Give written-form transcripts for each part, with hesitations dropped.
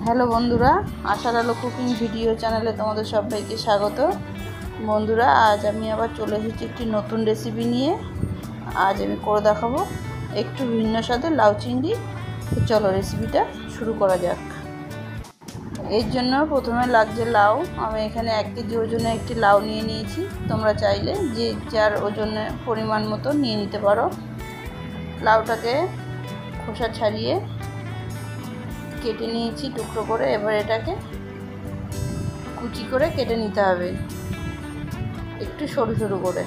Hello বন্ধুরা, আশার আলো কুকিং ভিডিও চ্যানেলে তোমাদের সবাইকে স্বাগত। বন্ধুরা, আজ আমি আবার চলে এসেছি একটি নতুন রেসিপি নিয়ে। আজ আমি করে দেখাবো একটু ভিন্ন স্বাদের লাউ চিংড়ি। চলো রেসিপিটা শুরু করা যাক। এর জন্য প্রথমে লাগছে লাউ। আমি এখানে 1 কেজি ওজনে একটি লাউ নিয়ে নিয়েছি। তোমরা চাইলে যে যার ওজনে পরিমাণ মতো নিয়ে নিতে পারো। লাউটাকে খোসা ছাড়িয়ে কেটে নিয়েছি টুকরো করে। এবার এটাকে কুচি করে কেটে নিতে হবে, একটু সরু সরু করে।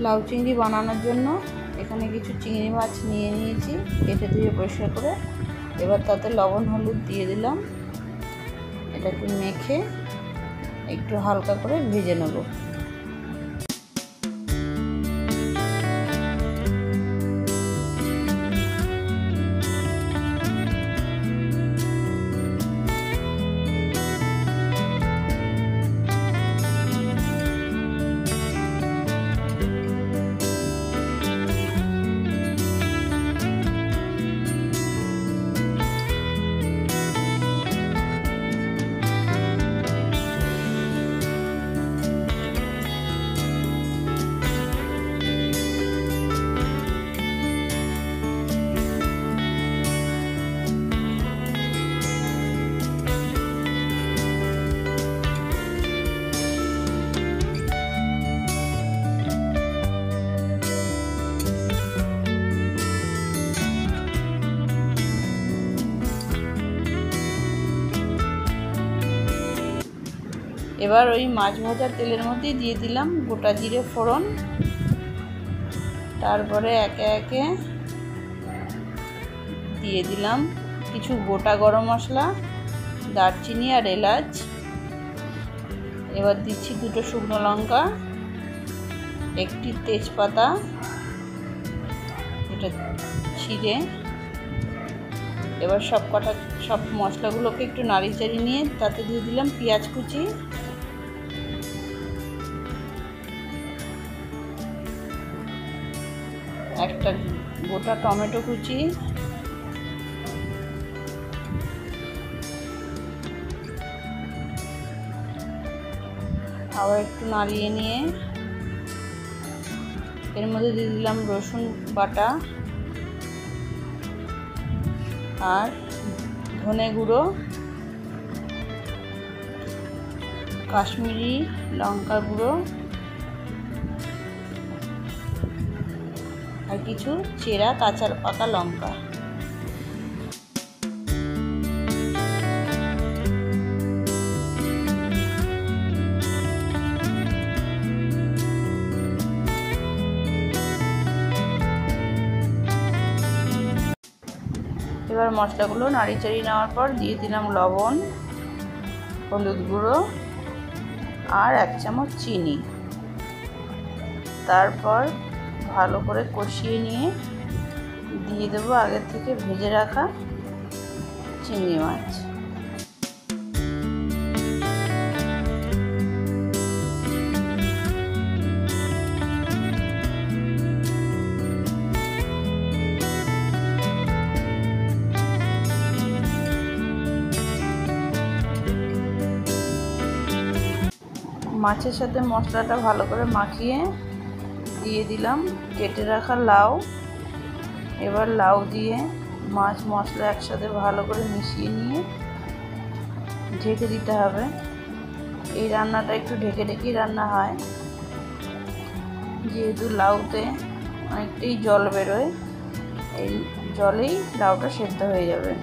লাউ চিংড়ি বানানোর জন্য এখানে কিছু চিংড়ি মাছ নিয়ে নিয়েছি, কেটে ধুয়ে পরিষ্কার করে। এবার তাতে লবণ হলুদ দিয়ে দিলাম। এটাকে মেখে একটু হালকা করে ভেজে নেব। এবার ওই মাছ ভাজার তেলের মধ্যে দিয়ে দিলাম গোটা জিরে ফোড়ন। তারপরে একে একে দিয়ে দিলাম কিছু গোটা গরম মশলা, দারচিনি আর এলাচ। এবার দিচ্ছি 2টো শুকনো লঙ্কা, একটি তেজপাতা, এটা ছিঁড়ে। এবার সব মশলাগুলোকে একটু নাড়ি চাড়িয়ে নিয়ে তাতে দিয়ে দিলাম পেঁয়াজ কুচি, একটা গোটা টমেটো কুচি, আবার একটু নাড়িয়ে নিয়ে এর মধ্যে দিয়ে দিলাম রসুন বাটা আর ধনে গুঁড়ো, কাশ্মীরি লঙ্কা গুঁড়ো আর কিছু চেরা কাঁচা পাকা লঙ্কা। এবার মশলাগুলো নাড়ি চাড়িয়ে নেওয়ার পর দিয়ে দিলাম লবণ, হলুদ গুঁড়ো আর 1 চামচ চিনি। তারপর ভালো করে কষিয়ে নিয়ে দিয়ে দেবো আগের থেকে ভেজে রাখা চিংড়ি মাছ। মাছের সাথে মশলাটা ভালো করে মাখিয়ে দিয়ে দিলাম কেটে রাখা লাউ। এবার লাউ দিয়ে মাছ মশলা একসাথে ভালো করে মিশিয়ে নিয়ে ঢেকে দিতে হবে। এই রান্নাটা একটু ঢেকে ঢেকেই রান্না হয়। যেহেতু লাউতে অনেকটাই জল বেরোয়, এই জলেই লাউটা সেদ্ধ হয়ে যাবে।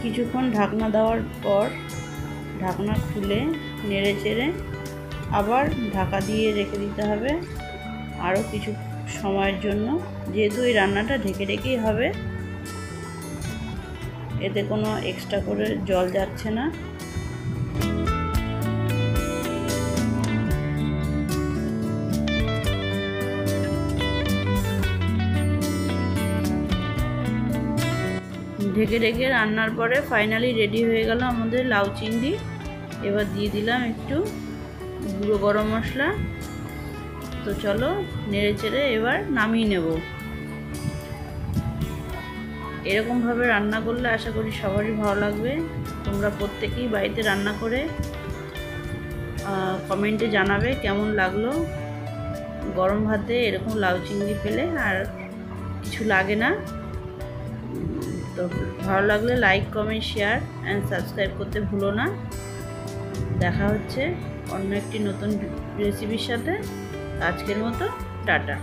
কিছুক্ষণ ঢাকনা দেওয়ার পর ঢাকনা খুলে নেড়ে চেড়ে আবার ঢাকা দিয়ে রেখে দিতে হবে আরও কিছু সময়ের জন্য। যেহেতু এই রান্নাটা ঢেকে ঢেকেই হবে, এতে কোনো এক্সট্রা করে জল যাচ্ছে না। ঢেকে ঢেকে রান্নার পরে ফাইনালি রেডি হয়ে গেল আমাদের লাউ চিংড়ি। এবার দিয়ে দিলাম একটু গুঁড়ো গরম মশলা। তো চলো নেড়ে চেড়ে এবার নামিয়ে নেব। এরকমভাবে রান্না করলে আশা করি সবারই ভালো লাগবে। তোমরা প্রত্যেকেই বাড়িতে রান্না করে কমেন্টে জানাবে কেমন লাগলো। গরম ভাতে এরকম লাউ চিংড়ি পেলে আর কিছু লাগে না। তো ভালো লাগলে like, comment, share and subscribe করতে ভুলো না। দেখা হচ্ছে অন্য একটি নতুন রেসিপির সাথে। আজকের মতো টাটা।